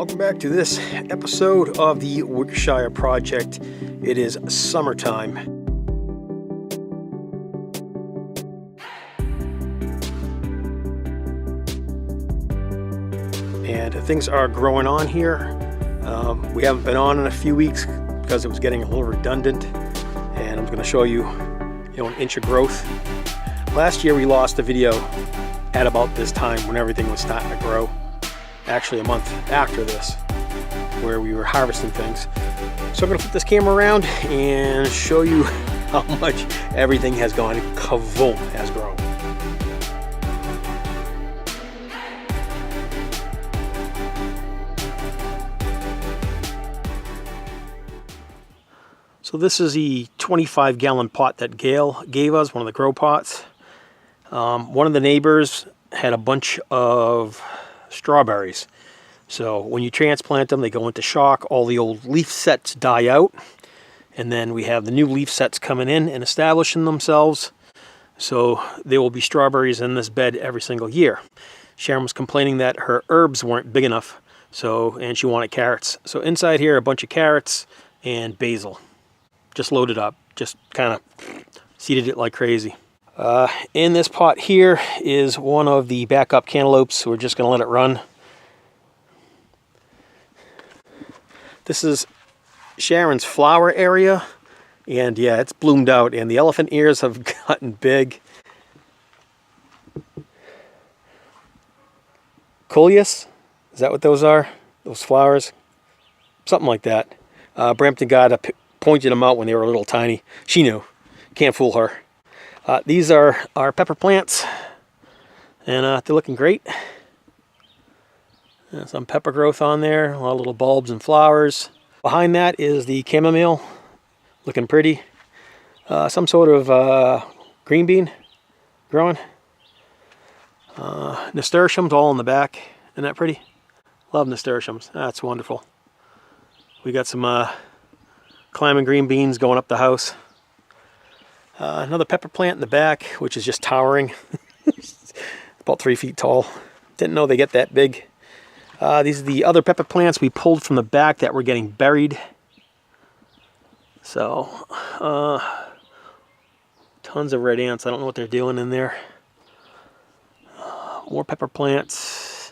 Welcome back to this episode of the WickerShire project. It is summertime. And things are growing on here. We haven't been on in a few weeks because it was getting a little redundant. And I'm going to show you, an inch of growth. Last year we lost a video at about this time when everything was starting to grow. Actually a month after this, where we were harvesting things. So I'm going to flip this camera around and show you how much everything has gone kavoom, has grown. So this is the 25-gallon pot that Gail gave us, one of the grow pots. One of the neighbors had a bunch of strawberries. So when you transplant them, they go into shock. All the old leaf sets die out. And then we have the new leaf sets coming in and establishing themselves. So there will be strawberries in this bed every single year. Sharon was complaining that her herbs weren't big enough. And she wanted carrots. So inside here, a bunch of carrots and basil. Just loaded up. Just kind of seeded it like crazy. In this pot here is one of the backup cantaloupes. We're just going to let it run. This is Sharon's flower area, and yeah, it's bloomed out, and the elephant ears have gotten big. Coleus, is that what those are? Those flowers? Something like that. Brampton pointed them out when they were a little tiny. She knew. Can't fool her. These are our pepper plants, and they're looking great. Some pepper growth on there, a lot of little bulbs and flowers. Behind that is the chamomile, looking pretty. Some sort of green bean growing. Nasturtiums all in the back. Isn't that pretty? Love nasturtiums. That's wonderful. We got some climbing green beans going up the house. Another pepper plant in the back, which is just towering. About 3 feet tall. Didn't know they get that big. These are the other pepper plants we pulled from the back that were getting buried. So, tons of red ants. I don't know what they're doing in there. More pepper plants.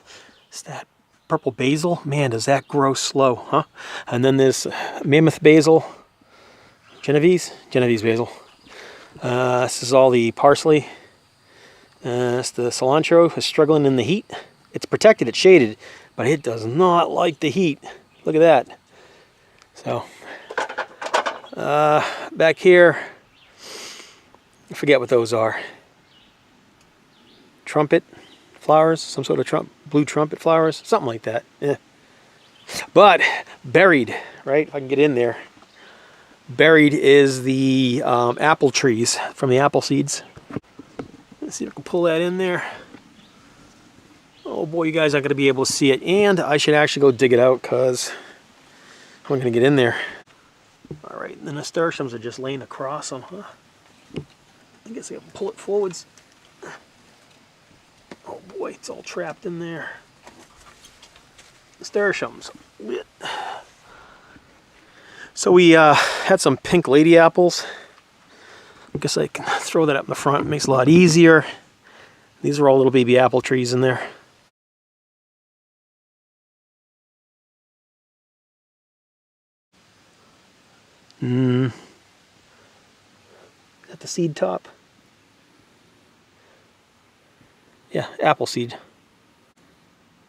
Is that purple basil? Man, does that grow slow, huh? And then there's mammoth basil. Genovese basil. This is all the parsley. It's the cilantro is struggling in the heat. It's protected, it's shaded, but it does not like the heat. Look at that. So, back here, I forget what those are. Trumpet flowers, some sort of blue trumpet flowers, something like that. Yeah. But buried, right? If I can get in there. Buried is the apple trees from the apple seeds. Let's see if I can pull that in there. Oh boy, you guys aren't going to be able to see it. And I should actually go dig it out because I'm going to get in there. Alright, the nasturtiums are just laying across them, huh? I guess I can pull it forwards. Oh boy, it's all trapped in there. Nasturtiums. So we had some pink lady apples. I guess I can throw that up in the front. It makes it a lot easier. These are all little baby apple trees in there. Is that the seed top? Yeah, apple seed.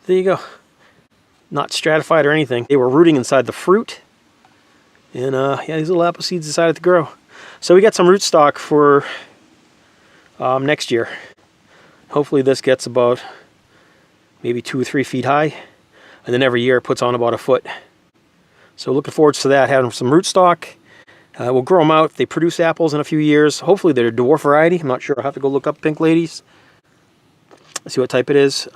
There you go. Not stratified or anything. They were rooting inside the fruit. And yeah, these little apple seeds decided to grow. So we got some rootstock for next year. Hopefully this gets about maybe 2 or 3 feet high. And then every year it puts on about a foot. So looking forward to that, having some rootstock. We'll grow them out. They produce apples in a few years. Hopefully they're a dwarf variety. I'm not sure. I'll have to go look up pink ladies. Let's see what type it is.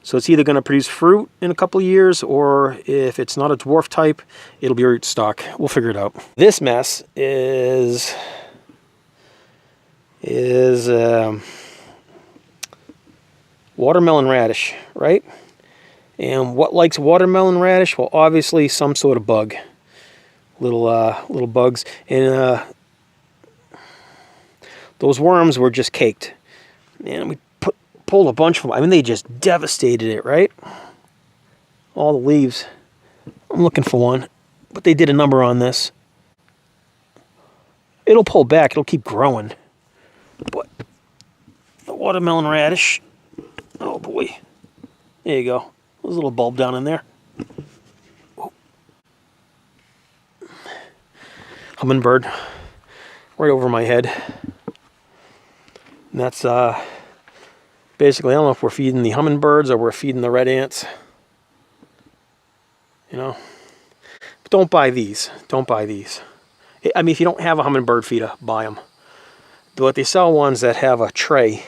So it's either going to produce fruit in a couple of years, or if it's not a dwarf type, it'll be rootstock. We'll figure it out. This mess is watermelon radish, right? And what likes watermelon radish? Well, obviously some sort of bug. Little bugs. And those worms were just caked. And we pulled a bunch of them. I mean, they just devastated it, right? All the leaves. I'm looking for one. But they did a number on this. It'll pull back. It'll keep growing. But the watermelon radish. Oh, boy. There you go. There's a little bulb down in there. Oh. Hummingbird. Right over my head. And that's basically, I don't know if we're feeding the hummingbirds or we're feeding the red ants. You know. But don't buy these. Don't buy these. I mean, if you don't have a hummingbird feeder, buy them. But they sell ones that have a tray.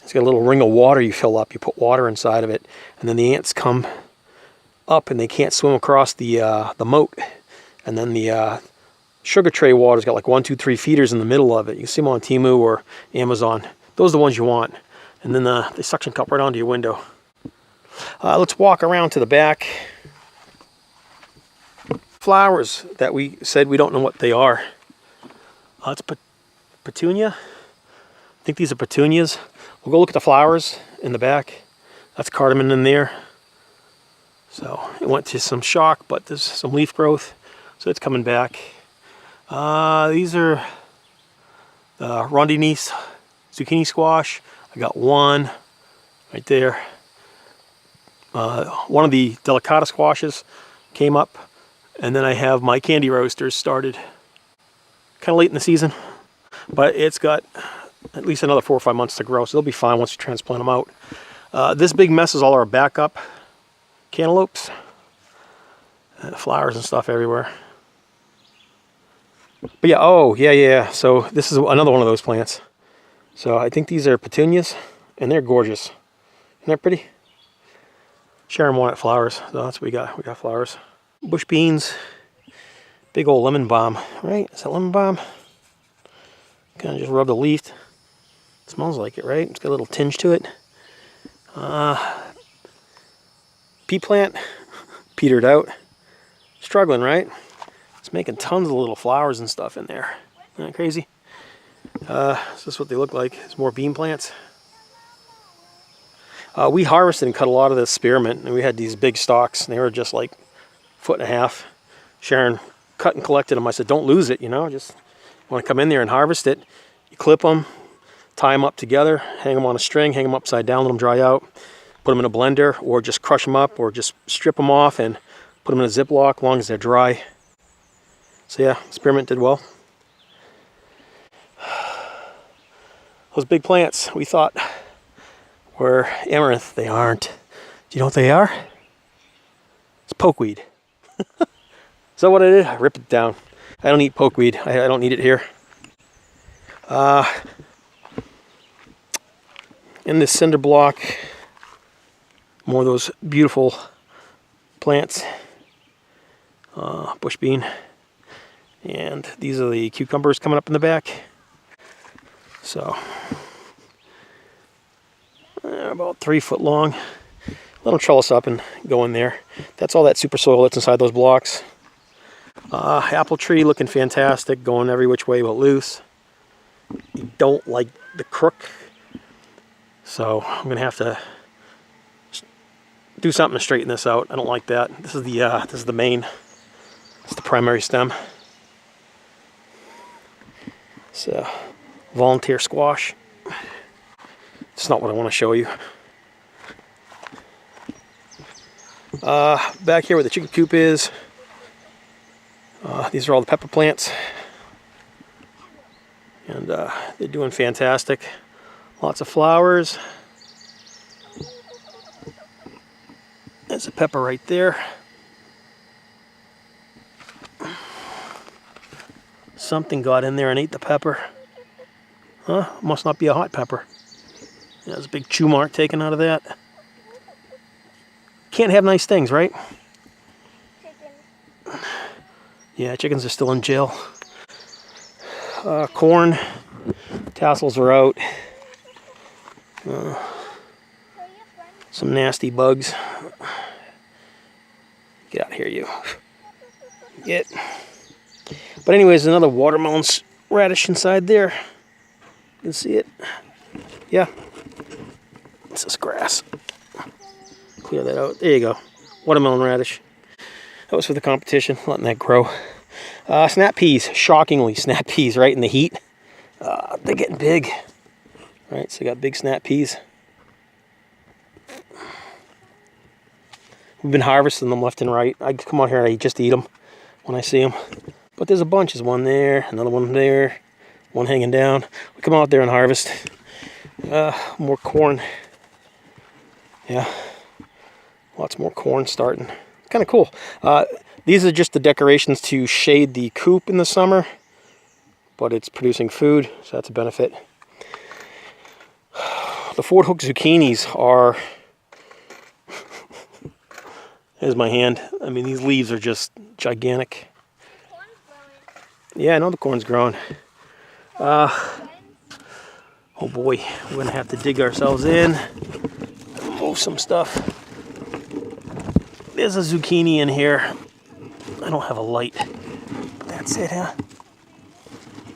It's got a little ring of water you fill up. You put water inside of it, and then the ants come up and they can't swim across the moat. And then the sugar tray water's got like 1, 2, 3 feeders in the middle of it. You can see them on Temu or Amazon. Those are the ones you want. And then they suction cup right onto your window. Let's walk around to the back. Flowers that we said we don't know what they are. It's petunia. I think these are petunias. We'll go look at the flowers in the back. That's cardamom in there. So it went to some shock, but there's some leaf growth. So it's coming back. These are rondinese zucchini squash. I got one right there. One of the delicata squashes came up. And then I have my candy roasters started kind of late in the season. But it's got at least another 4 or 5 months to grow, so they'll be fine once you transplant them out. This big mess is all our backup cantaloupes. Flowers and stuff everywhere. But yeah, oh, yeah. So this is another one of those plants. So I think these are petunias, and they're gorgeous. Isn't that pretty? Sharon wanted flowers, so that's what we got. We got flowers. Bush beans. Big old lemon balm, right? Is that lemon balm? Kind of just rub the leaf. It smells like it, right? It's got a little tinge to it. Pea plant, petered out. Struggling, right? It's making tons of little flowers and stuff in there. Isn't that crazy? So this is what they look like. It's more bean plants. We harvested and cut a lot of this spearmint, and we had these big stalks, and they were just like 1.5 feet. Sharon cut and collected them. I said, don't lose it, you know, just want to come in there and harvest it. You clip them, tie them up together, hang them on a string, hang them upside down, let them dry out, put them in a blender, or just crush them up, or just strip them off and put them in a Ziploc as long as they're dry. So yeah, spearmint did well. Those big plants we thought were amaranth. They aren't. Do you know what they are? It's pokeweed. So what I did, I ripped it down. I don't eat pokeweed. I don't need it here. In this cinder block, more of those beautiful plants. Bush bean. And these are the cucumbers coming up in the back. So, about 3 foot long. Let them trellis up and go in there. That's all that super soil that's inside those blocks. Apple tree looking fantastic, going every which way but loose. You don't like the crook, so I'm gonna have to do something to straighten this out. I don't like that. This is the main. It's the primary stem. It's a volunteer squash. It's not what I want to show you. Back here where the chicken coop is, these are all the pepper plants, and they're doing fantastic. Lots of flowers. There's a pepper right there. Something got in there and ate the pepper. Huh? Must not be a hot pepper. Yeah, there's a big chew mark taken out of that. Can't have nice things, right? Chickens. Yeah, chickens are still in jail. Corn. Tassels are out. Some nasty bugs. Get out of here, you. Get. But anyways, another watermelon radish inside there. You can see it. Yeah. It's this grass. Clear that out. There you go. Watermelon radish. That was for the competition, letting that grow. Snap peas. Shockingly, snap peas right in the heat. They're getting big. Right, so I got big snap peas. We've been harvesting them left and right. I come out here and I just eat them when I see them. But there's a bunch. There's one there, another one there, one hanging down. We come out there and harvest. More corn. Yeah, lots more corn starting. Kind of cool. These are just the decorations to shade the coop in the summer, but it's producing food, so that's a benefit. The Ford Hook zucchinis are... Here's my hand. I mean, these leaves are just gigantic. Yeah, I know the corn's growing. Oh boy, we're gonna have to dig ourselves in, move some stuff. There's a zucchini in here. I don't have a light, but that's it, huh?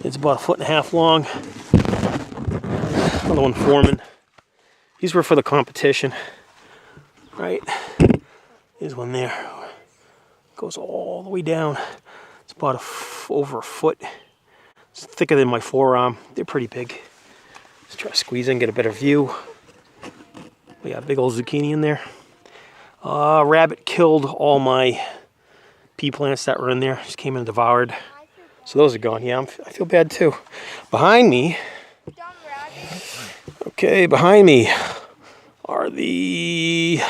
It's about 1.5 feet long. Another one forming. These were for the competition, right? There's one there. Goes all the way down. It's about over a foot. It's thicker than my forearm. They're pretty big. Let's try to squeeze in, get a better view. We got a big old zucchini in there. Rabbit killed all my pea plants that were in there. Just came and devoured. So those are gone. Yeah, I feel bad too. Behind me. Okay, behind me are the...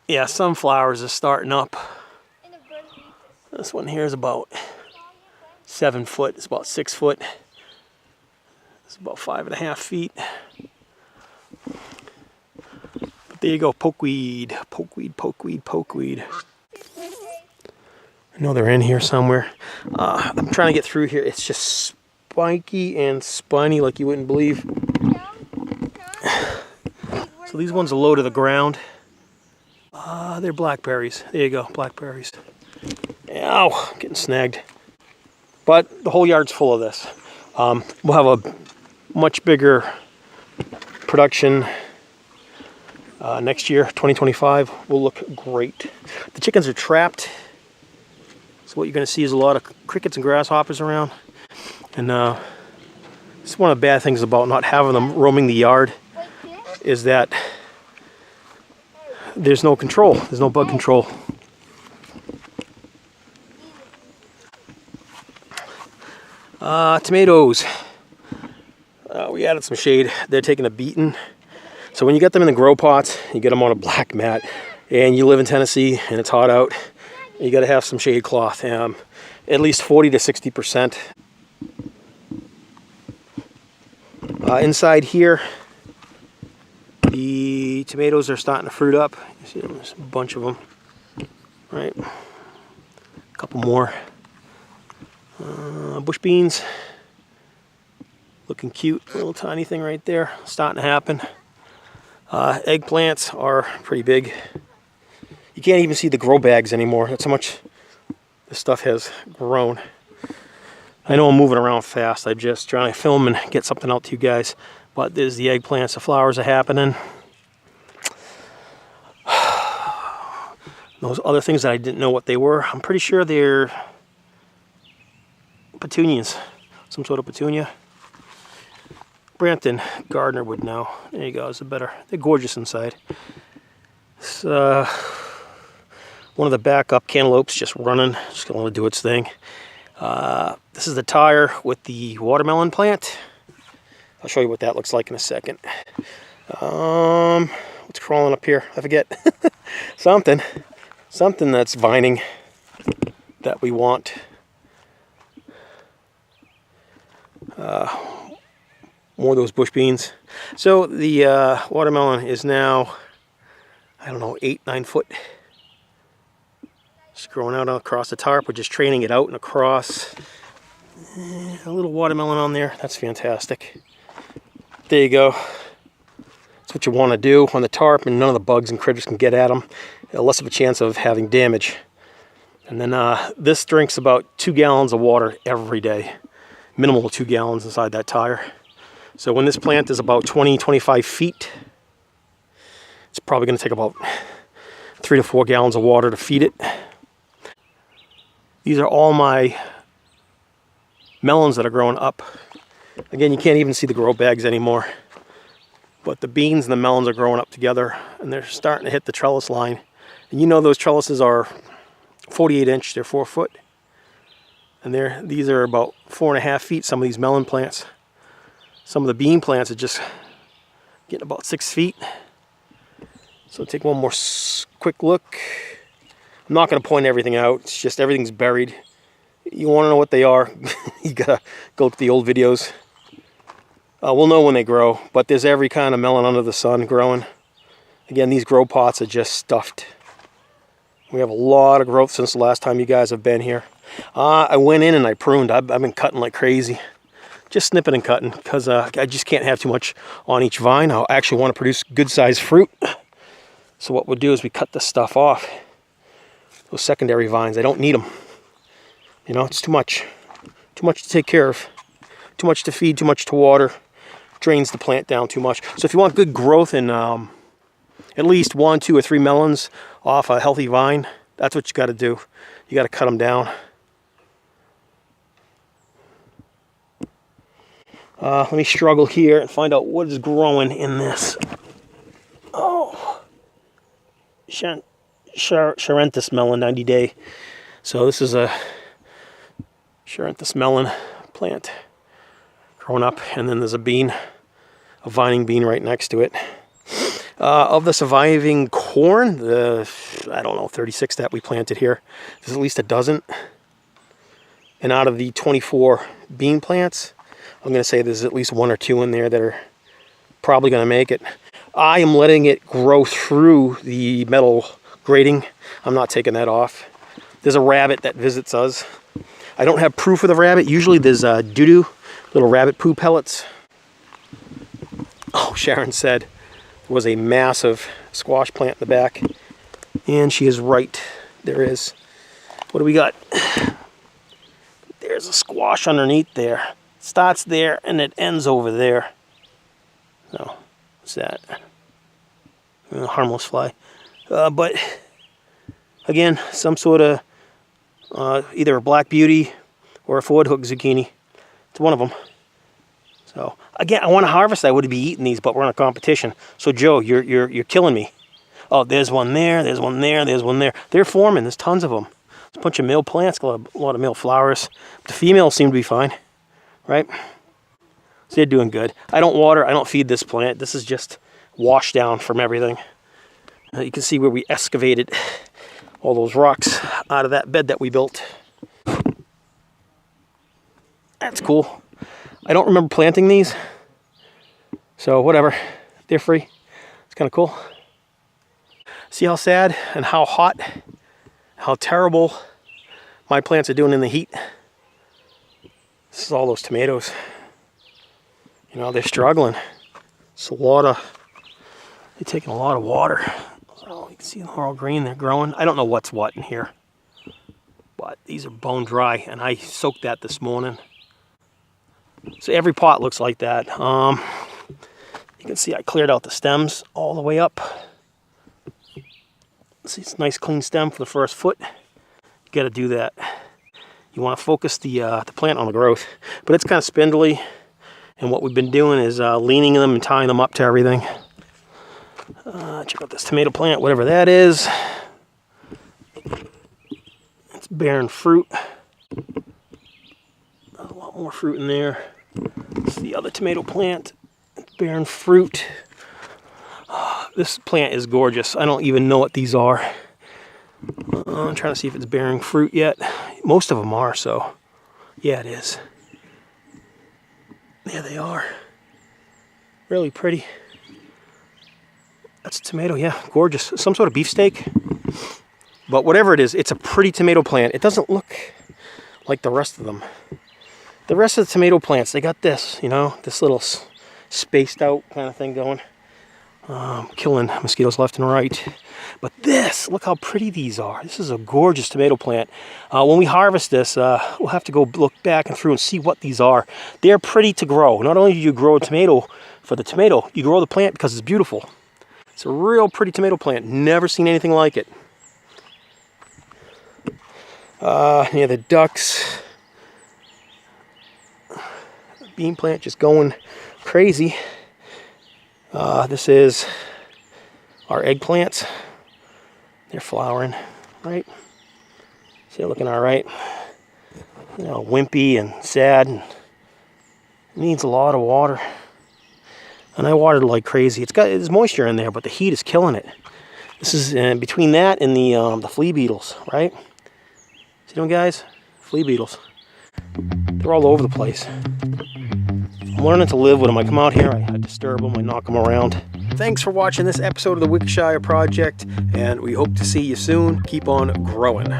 Yeah, sunflowers are starting up. This one here is about 7 foot. It's about 6 foot. It's about 5.5 feet. But there you go, pokeweed, pokeweed, pokeweed, pokeweed. I know they're in here somewhere. I'm trying to get through here. It's just spiky and spiny like you wouldn't believe. So these ones are low to the ground. They're blackberries. There you go, blackberries. Ow, getting snagged. But the whole yard's full of this. We'll have a much bigger production next year, 2025. Will look great. The chickens are trapped. So what you're going to see is a lot of crickets and grasshoppers around. And it's one of the bad things about not having them roaming the yard is that there's no control. There's no bug control. Tomatoes. We added some shade. They're taking a beating. So when you get them in the grow pots, you get them on a black mat, and you live in Tennessee and it's hot out, you got to have some shade cloth. At least 40 to 60%. Inside here, the tomatoes are starting to fruit up. You see there's a bunch of them, right? A couple more. Bush beans, looking cute. Little tiny thing right there, starting to happen. Eggplants are pretty big. You can't even see the grow bags anymore. That's how much this stuff has grown. I know I'm moving around fast. I'm just trying to film and get something out to you guys. But there's the eggplants. The flowers are happening. Those other things that I didn't know what they were. I'm pretty sure they're petunias. Some sort of petunia. Brampton gardener would know. There you go. It's a better. They're gorgeous inside. It's, one of the backup cantaloupes just running. Just gonna let it do its thing. This is the tire with the watermelon plant. I'll show you what that looks like in a second. What's crawling up here? I forget. Something that's vining that we want. More of those bush beans. So the watermelon is now, I don't know, 8-9 foot. It's growing out across the tarp. We're just training it out and across. A little watermelon on there. That's fantastic. There you go. That's what you want to do on the tarp, and none of the bugs and critters can get at them. Less of a chance of having damage. And then this drinks about 2 gallons of water every day. Minimal of 2 gallons inside that tire. So when this plant is about 20-25 feet, it's probably going to take about 3 to 4 gallons of water to feed it. These are all my melons that are growing up. Again, you can't even see the grow bags anymore. But the beans and the melons are growing up together, and they're starting to hit the trellis line. And you know those trellises are 48 inch, they're 4 foot. And these are about 4.5 feet, some of these melon plants. Some of the bean plants are just getting about 6 feet. So take one more quick look. I'm not going to point everything out. It's just everything's buried. You want to know what they are, you gotta go to the old videos. We'll know when they grow, but there's every kind of melon under the sun growing. Again, these grow pots are just stuffed. We have a lot of growth since the last time you guys have been here. I went in and I pruned. I've been cutting like crazy. Just snipping and cutting because I just can't have too much on each vine. I actually want to produce good sized fruit. So what we'll do is we cut this stuff off. Those secondary vines, I don't need them. You know, it's too much. Too much to take care of. Too much to feed, too much to water. Drains the plant down too much. So if you want good growth in at least 1, 2, or 3 melons off a healthy vine, that's what you got to do. You got to cut them down. Let me struggle here and find out what is growing in this. Oh, Chirenthus melon, 90 day. So this is a Chirenthus melon plant growing up, and then there's a bean, a vining bean right next to it. Of the surviving corn, I don't know, 36 that we planted here, there's at least a dozen. And out of the 24 bean plants, I'm going to say there's at least 1 or 2 in there that are probably going to make it. I am letting it grow through the metal grating. I'm not taking that off. There's a rabbit that visits us. I don't have proof of the rabbit. Usually there's doo-doo, little rabbit poo pellets. Oh, Sharon said there was a massive squash plant in the back. And she is right. There is. What do we got? There's a squash underneath there. Starts there and it ends over there. So, what's that? A harmless fly. But, again, some sort of either a black beauty or a foot-hook zucchini. It's one of them. So, again, I want to harvest. I would be eating these, but we're in a competition. So, Joe, you're killing me. Oh, there's one there, there's one there, there's one there. They're forming. There's tons of them. There's a bunch of male plants, a lot of male flowers. The females seem to be fine, right? So they're doing good. I don't water, I don't feed this plant. This is just washed down from everything. You can see where we excavated all those rocks out of that bed that we built. That's cool. I don't remember planting these, so whatever. They're free. It's kind of cool. See how sad and how hot, how terrible my plants are doing in the heat. This is all those tomatoes. You know, they're struggling. It's they're taking a lot of water. So you can see they're all green, they're growing. I don't know what's what in here, but these are bone dry, and I soaked that this morning. So every pot looks like that. You can see I cleared out the stems all the way up. See, it's a nice clean stem for the first foot. You got to do that. You want to focus the plant on the growth, but it's kind of spindly. And what we've been doing is leaning them and tying them up to everything. Check out this tomato plant, whatever that is. It's bearing fruit. A lot more fruit in there. It's the other tomato plant. It's bearing fruit. This plant is gorgeous. I don't even know what these are. I'm trying to see if it's bearing fruit yet. Most of them are, so yeah, it is. There they are. Really pretty. That's a tomato, yeah, gorgeous. Some sort of beefsteak. But whatever it is, it's a pretty tomato plant. It doesn't look like the rest of them. The rest of the tomato plants, they got this, you know, this little spaced out kind of thing going. killing mosquitoes left and right. But this, look how pretty these are. This is a gorgeous tomato plant. When we harvest this, we'll have to go look back and through and see what these are. They're pretty to grow. Not only do you grow a tomato for the tomato, you grow the plant because it's beautiful. It's a real pretty tomato plant. Never seen anything like it. Yeah, the ducks. Bean plant just going crazy. This is our eggplants. They're flowering, right? See, they're looking all right. You know, wimpy and sad, and needs a lot of water. And I watered like crazy. There's moisture in there, but the heat is killing it. This is between that and the flea beetles, right? See them, guys? Flea beetles. They're all over the place. I'm learning to live with them. I come out here, I disturb them, I knock them around. Thanks for watching this episode of the WickerShire Project, and we hope to see you soon. Keep on growing.